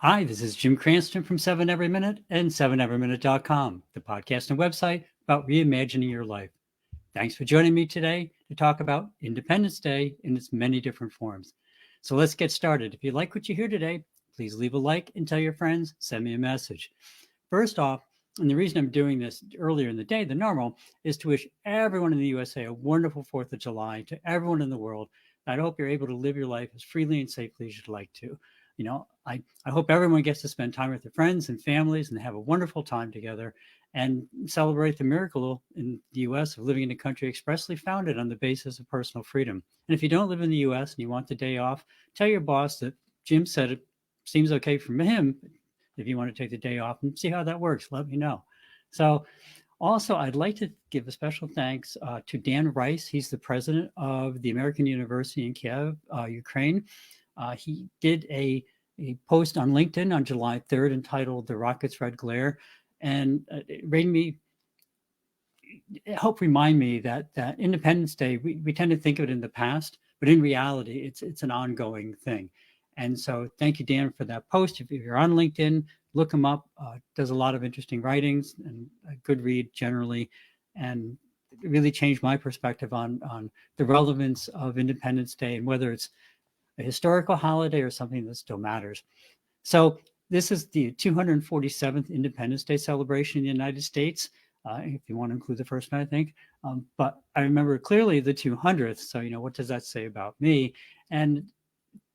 Hi, this is Jim Cranston from 7 Every Minute and 7everyminute.com, the podcast and website about reimagining your life. Thanks for joining me today to talk about Independence Day in its many different forms. So let's get started. If you like what you hear today, please leave a like and tell your friends, send me a message. First off, and the reason I'm doing this earlier in the day than normal is to wish everyone in the USA a wonderful 4th of July, to everyone in the world. I hope you're able to live your life as freely and safely as you'd like to. I hope everyone gets to spend time with their friends and families and have a wonderful time together and celebrate the miracle in the US of living in a country expressly founded on the basis of personal freedom. And if you don't live in the US and you want the day off, tell your boss that Jim said it seems okay for him if you want to take the day off and see how that works. Let me know. So, also, I'd like to give a special thanks to Dan Rice. He's the president of the American University in Kiev, Ukraine. He did a post on LinkedIn on July 3rd entitled The Rocket's Red Glare. And it made me help remind me that Independence Day, we tend to think of it in the past, but in reality, it's an ongoing thing. And so thank you, Dan, for that post. If you're on LinkedIn, look him up. Does a lot of interesting writings and a good read generally. And it really changed my perspective on the relevance of Independence Day and whether it's a historical holiday or something that still matters. So this is the 247th Independence Day celebration in the United States, if you want to include the first one, I think. But I remember clearly the 200th. So, what does that say about me? And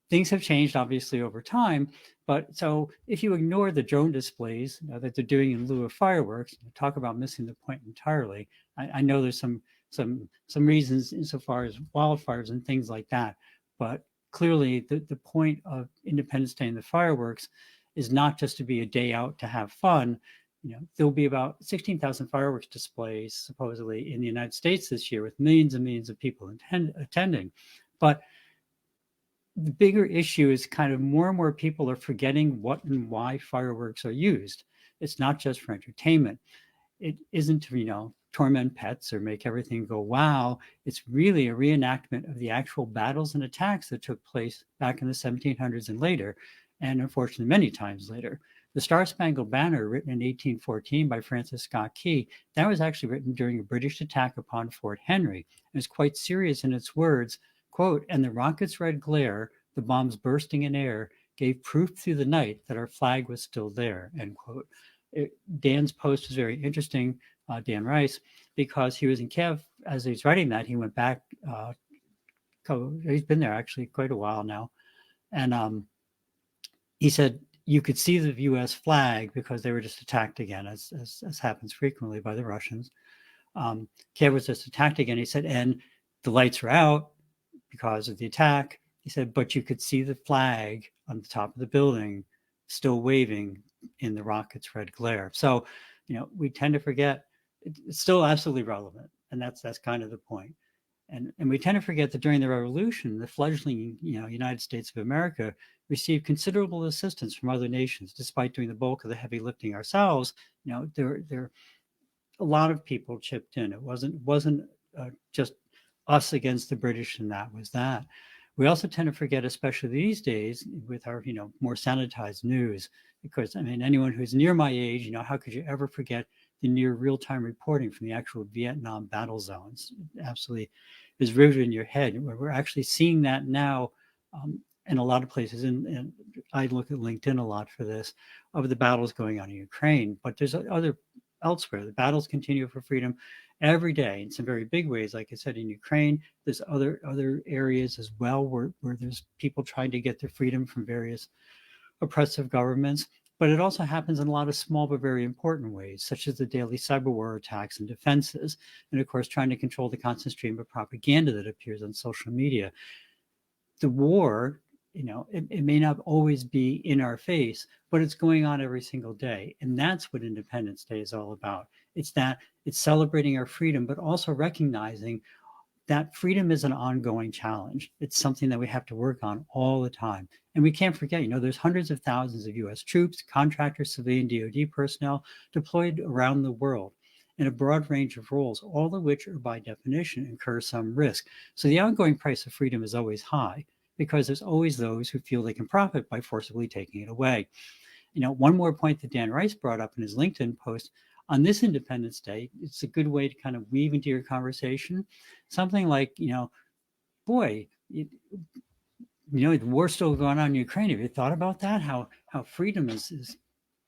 things have changed obviously over time. But so if you ignore the drone displays that they're doing in lieu of fireworks, talk about missing the point entirely. I know there's some reasons insofar as wildfires and things like that, but clearly the point of Independence Day and the fireworks is not just to be a day out to have fun. There'll be about 16,000 fireworks displays supposedly in the United States this year with millions and millions of people attending. But the bigger issue is kind of more and more people are forgetting what and why fireworks are used. It's not just for entertainment. It isn't to, torment pets or make everything go wow. It's really a reenactment of the actual battles and attacks that took place back in the 1700s and later, and unfortunately many times later. The Star Spangled Banner, written in 1814 by Francis Scott Key, that was actually written during a British attack upon Fort Henry. It was quite serious in its words, quote, "And the rocket's red glare, the bombs bursting in air, gave proof through the night that our flag was still there," end quote. Dan's post was very interesting, Dan Rice, because he was in Kiev as he's writing that. He went back, he's been there actually quite a while now. And he said you could see the US flag because they were just attacked again, as happens frequently by the Russians. Kiev was just attacked again. He said, and the lights were out because of the attack. He said, but you could see the flag on the top of the building still waving in the rocket's red glare. So, we tend to forget it's still absolutely relevant. And that's kind of the point. And we tend to forget that during the revolution, the fledgling, United States of America received considerable assistance from other nations, despite doing the bulk of the heavy lifting ourselves. There a lot of people chipped in. It wasn't just us against the British, and that was that. We also tend to forget, especially these days, with our more sanitized news, because anyone who's near my age, how could you ever forget the near real-time reporting from the actual Vietnam battle zones? It absolutely is riveted in your head. We're actually seeing that now in a lot of places, and I look at LinkedIn a lot for this, of the battles going on in Ukraine. But there's other elsewhere. The battles continue for freedom every day in some very big ways. Like I said, in Ukraine, there's other areas as well where there's people trying to get their freedom from various oppressive governments. But it also happens in a lot of small but very important ways, such as the daily cyber war attacks and defenses, and of course, trying to control the constant stream of propaganda that appears on social media. The war, it may not always be in our face, but it's going on every single day. And that's what Independence Day is all about. It's celebrating our freedom, but also recognizing that freedom is an ongoing challenge. It's something that we have to work on all the time. And we can't forget, there's hundreds of thousands of US troops, contractors, civilian DoD personnel deployed around the world in a broad range of roles, all of which are by definition incur some risk. So the ongoing price of freedom is always high. because there's always those who feel they can profit by forcibly taking it away. One more point that Dan Rice brought up in his LinkedIn post on this Independence Day, it's a good way to kind of weave into your conversation something like, boy, the war's still going on in Ukraine. Have you thought about that? How freedom is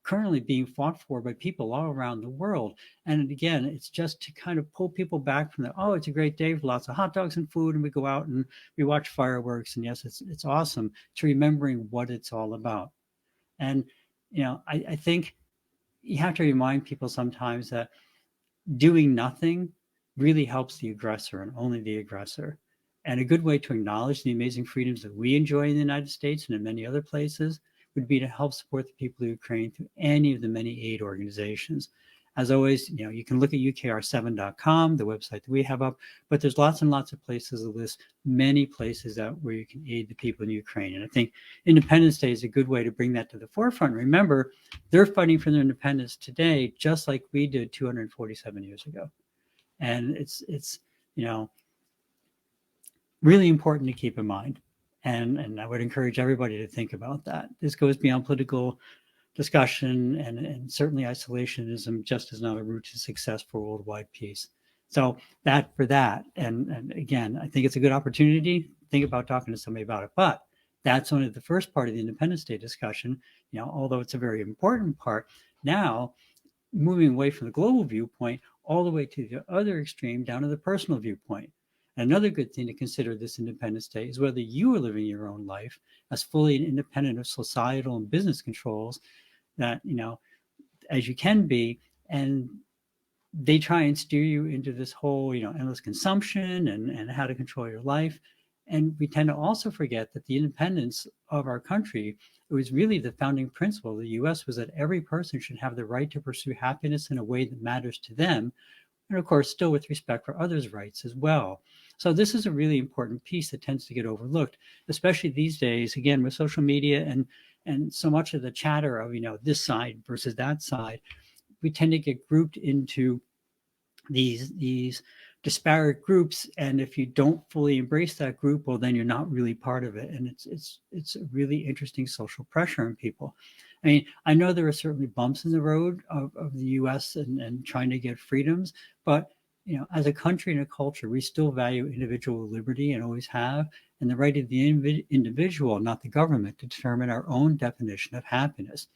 currently being fought for by people all around the world. And again, it's just to kind of pull people back from it's a great day with lots of hot dogs and food, and we go out and we watch fireworks. And yes, it's awesome, to remembering what it's all about. And, I think you have to remind people sometimes that doing nothing really helps the aggressor and only the aggressor. And a good way to acknowledge the amazing freedoms that we enjoy in the United States and in many other places would be to help support the people of Ukraine through any of the many aid organizations. As always, you can look at ukr7.com, the website that we have up, but there's lots and lots of places that list many places out where you can aid the people in Ukraine. And I think Independence Day is a good way to bring that to the forefront. Remember, they're fighting for their independence today, just like we did 247 years ago. And it's really important to keep in mind. And I would encourage everybody to think about that. This goes beyond political discussion, and certainly isolationism just is not a route to success for worldwide peace. So that for that. And again, I think it's a good opportunity. Think about talking to somebody about it. But that's only the first part of the Independence Day discussion, although it's a very important part. Now, moving away from the global viewpoint all the way to the other extreme, down to the personal viewpoint. Another good thing to consider this Independence Day is whether you are living your own life as fully independent of societal and business controls that, as you can be. And they try and steer you into this whole, endless consumption and how to control your life. And we tend to also forget that the independence of our country, it was really the founding principle of the US, was that every person should have the right to pursue happiness in a way that matters to them. And of course, still with respect for others' rights as well. So this is a really important piece that tends to get overlooked, especially these days, again, with social media and so much of the chatter of, this side versus that side. We tend to get grouped into these disparate groups, and if you don't fully embrace that group, well, then you're not really part of it. And it's a really interesting social pressure on people. I mean, I know there are certainly bumps in the road of the US and trying to get freedoms, but as a country and a culture, we still value individual liberty and always have, and the right of the individual, not the government, to determine our own definition of happiness.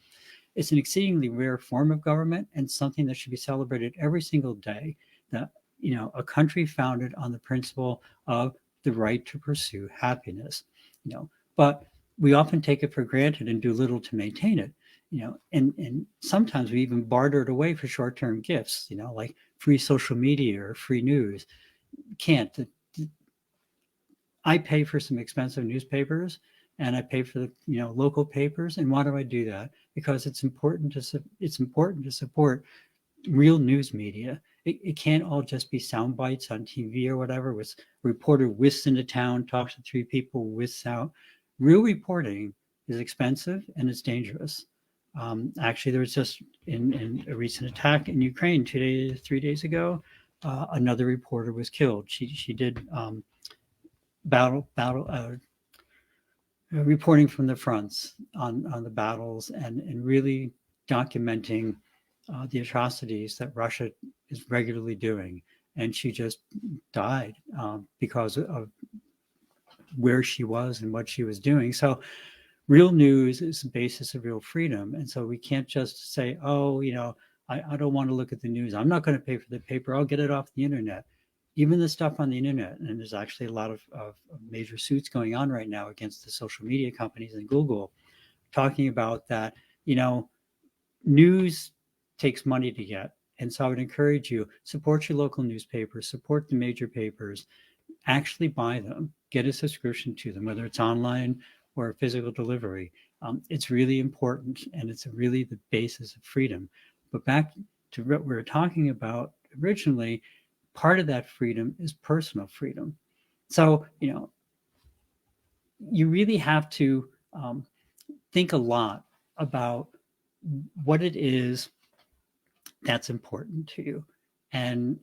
It's an exceedingly rare form of government and something that should be celebrated every single day. That, a country founded on the principle of the right to pursue happiness, but we often take it for granted and do little to maintain it, and sometimes we even barter it away for short-term gifts, like free social media or free news. Can't. I pay for some expensive newspapers, and I pay for the local papers. And why do I do that? Because it's important to support real news media. It can't all just be sound bites on TV or whatever, with a reporter whisks into town, talks to three people, whisks out. Real reporting is expensive and it's dangerous. Actually, there was just in a recent attack in Ukraine 3 days ago, another reporter was killed. She did reporting from the fronts on the battles and really documenting the atrocities that Russia is regularly doing. And she just died because of where she was and what she was doing. So real news is the basis of real freedom. And so we can't just say, I don't want to look at the news. I'm not going to pay for the paper. I'll get it off the internet. Even the stuff on the internet, and there's actually a lot of major suits going on right now against the social media companies and Google, talking about that, news takes money to get. And so I would encourage you, support your local newspapers, support the major papers, actually buy them, get a subscription to them, whether it's online or physical delivery. It's really important, and it's really the basis of freedom. But back to what we were talking about originally, part of that freedom is personal freedom. So, you really have to think a lot about what it is that's important to you, and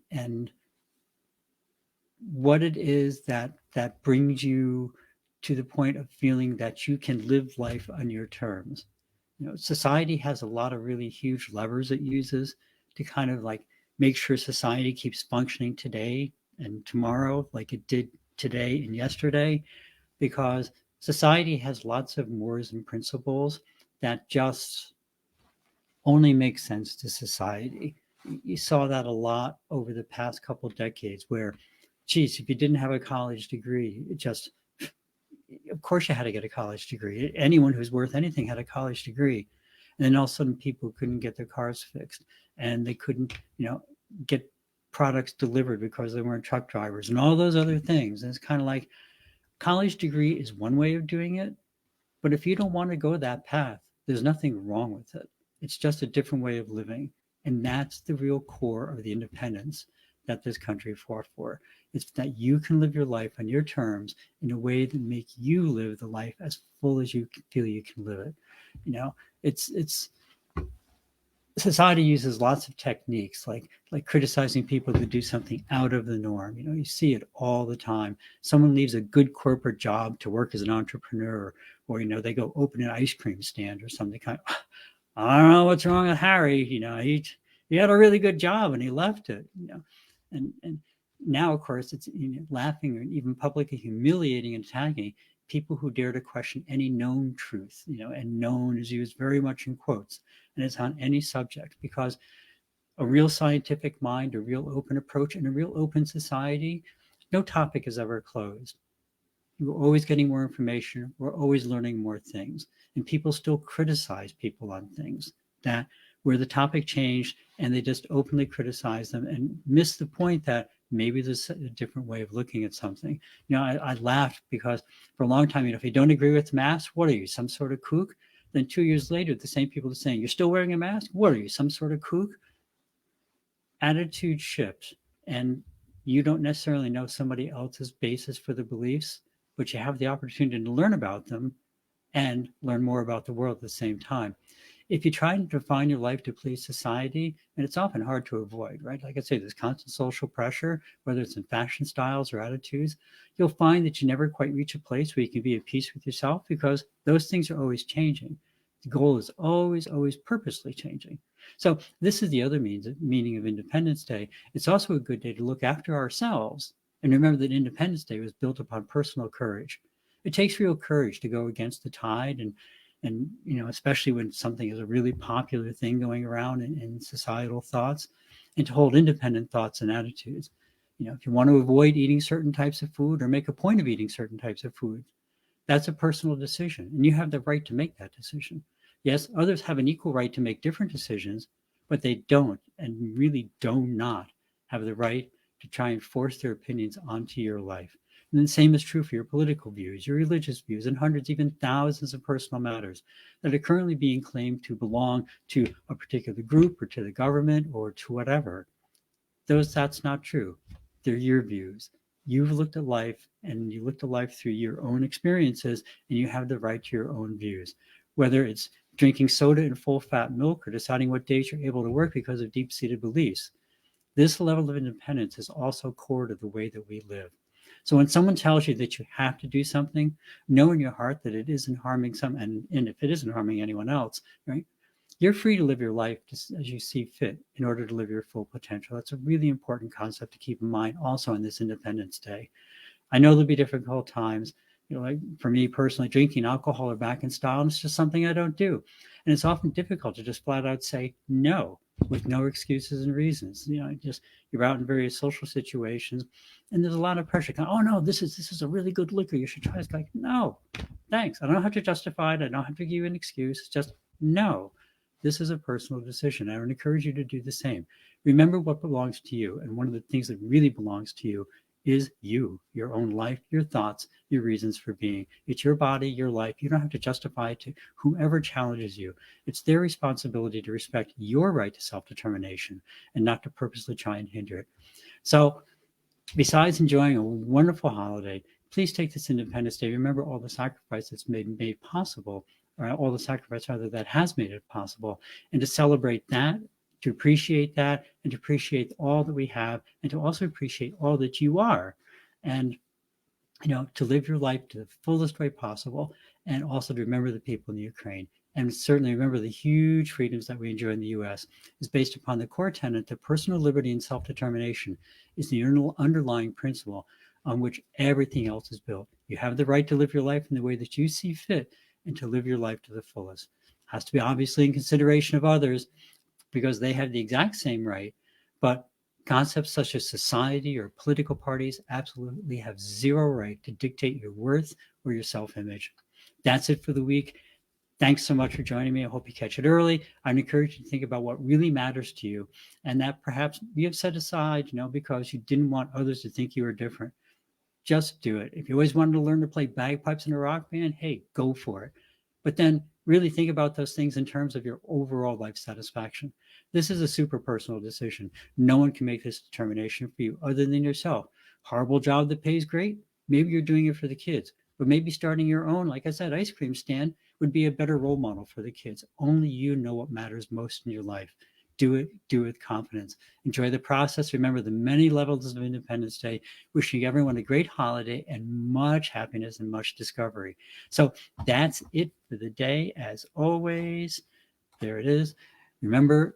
what it is that brings you to the point of feeling that you can live life on your terms. Society has a lot of really huge levers it uses to kind of like make sure society keeps functioning today and tomorrow like it did today and yesterday, because society has lots of mores and principles that just only make sense to society. You saw that a lot over the past couple decades where, geez, if you didn't have a college degree, it just, of course you had to get a college degree. Anyone who's worth anything had a college degree. And then all of a sudden people couldn't get their cars fixed and they couldn't, get products delivered because they weren't truck drivers and all those other things. And it's kind of like college degree is one way of doing it, but if you don't want to go that path, there's nothing wrong with it. It's just a different way of living. And that's the real core of the independence that this country fought for. It's that you can live your life on your terms in a way that make you live the life as full as you feel you can live it. It's society uses lots of techniques like criticizing people who do something out of the norm. You see it all the time. Someone leaves a good corporate job to work as an entrepreneur, or they go open an ice cream stand or something. I don't know what's wrong with Harry. He had a really good job and he left it. And now of course it's laughing and even publicly humiliating and attacking people who dare to question any known truth. And known is used very much in quotes, and it's on any subject, because a real scientific mind, a real open approach, and a real open society, no topic is ever closed. We're always getting more information. We're always learning more things. And people still criticize people on things that where the topic changed and they just openly criticize them and miss the point that maybe there's a different way of looking at something. I laughed because for a long time, if you don't agree with masks, what are you, some sort of kook? Then 2 years later, the same people are saying, you're still wearing a mask? What are you, some sort of kook? Attitude shifts, and you don't necessarily know somebody else's basis for the beliefs, but you have the opportunity to learn about them and learn more about the world at the same time. If you try to define your life to please society, and it's often hard to avoid, right? Like I say, there's constant social pressure, whether it's in fashion styles or attitudes, you'll find that you never quite reach a place where you can be at peace with yourself because those things are always changing. The goal is always, always purposely changing. So this is the other meaning of Independence Day. It's also a good day to look after ourselves and remember that Independence Day was built upon personal courage. It takes real courage to go against the tide and especially when something is a really popular thing going around in societal thoughts, and to hold independent thoughts and attitudes. If you want to avoid eating certain types of food or make a point of eating certain types of food, that's a personal decision, and you have the right to make that decision. Yes, others have an equal right to make different decisions, but they don't and really do not have the right to try and force their opinions onto your life. And the same is true for your political views, your religious views, and hundreds, even thousands of personal matters that are currently being claimed to belong to a particular group or to the government or to whatever. That's not true. They're your views. You've looked at life and you looked at life through your own experiences, and you have the right to your own views. Whether it's drinking soda and full fat milk or deciding what days you're able to work because of deep-seated beliefs. This level of independence is also core to the way that we live. So when someone tells you that you have to do something, know in your heart that it isn't harming and if it isn't harming anyone else, right? You're free to live your life just as you see fit in order to live your full potential. That's a really important concept to keep in mind also on this Independence Day. I know there'll be difficult times. Like for me personally, drinking alcohol or back in style, and it's just something I don't do. And it's often difficult to just flat out say no with no excuses and reasons. You're out in various social situations, and there's a lot of pressure. Oh no, this is a really good liquor. You should try. It's like, no, thanks. I don't have to justify it. I don't have to give you an excuse. It's just no. This is a personal decision. I would encourage you to do the same. Remember what belongs to you, and one of the things that really belongs to you is you, your own life, your thoughts, your reasons for being. It's your body, your life. You don't have to justify it to whoever challenges you. It's their responsibility to respect your right to self-determination and not to purposely try and hinder it. So besides enjoying a wonderful holiday, please take this Independence Day. Remember all the sacrifice that's made possible, or all the sacrifice rather that has made it possible, and to celebrate that, to appreciate that, and to appreciate all that we have, and to also appreciate all that you are. And to live your life to the fullest way possible, and also to remember the people in Ukraine. And certainly remember the huge freedoms that we enjoy in the US is based upon the core tenet that personal liberty and self-determination is the underlying principle on which everything else is built. You have the right to live your life in the way that you see fit and to live your life to the fullest. It has to be obviously in consideration of others because they have the exact same right, but concepts such as society or political parties absolutely have zero right to dictate your worth or your self-image. That's it for the week. Thanks so much for joining me. I hope you catch it early. I'd encourage you to think about what really matters to you and that perhaps you have set aside, because you didn't want others to think you were different. Just do it. If you always wanted to learn to play bagpipes in a rock band, hey, go for it. But then really think about those things in terms of your overall life satisfaction. This is a super personal decision. No one can make this determination for you other than yourself. Horrible job that pays great? Maybe you're doing it for the kids. But maybe starting your own, like I said, ice cream stand would be a better role model for the kids. Only you know what matters most in your life. Do it with confidence. Enjoy the process. Remember the many levels of Independence Day. Wishing everyone a great holiday and much happiness and much discovery. So that's it for the day. As always, there it is. Remember,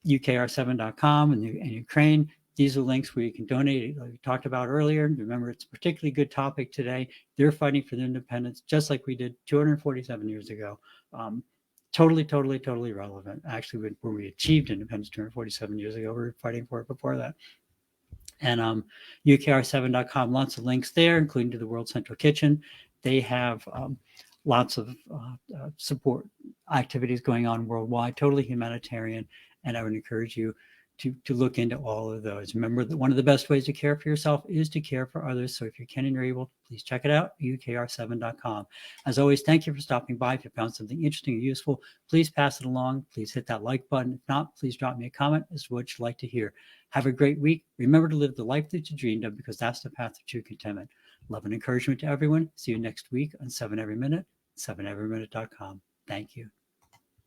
ukr7.com and Ukraine. These are links where you can donate, like we talked about earlier. Remember, it's a particularly good topic today. They're fighting for their independence, just like we did 247 years ago. Totally relevant. Actually, when we achieved independence 247 years ago, we were fighting for it before that. And ukr7.com, lots of links there, including to the World Central Kitchen. They have lots of support activities going on worldwide, totally humanitarian. And I would encourage you to look into all of those. Remember that one of the best ways to care for yourself is to care for others. So if you can and you're able, please check it out, ukr7.com. As always, thank you for stopping by. If you found something interesting or useful, please pass it along. Please hit that like button. If not, please drop me a comment as to what you'd like to hear. Have a great week. Remember to live the life that you dreamed of, because that's the path to true contentment. Love and encouragement to everyone. See you next week on 7 Every Minute, 7everyminute.com. Thank you.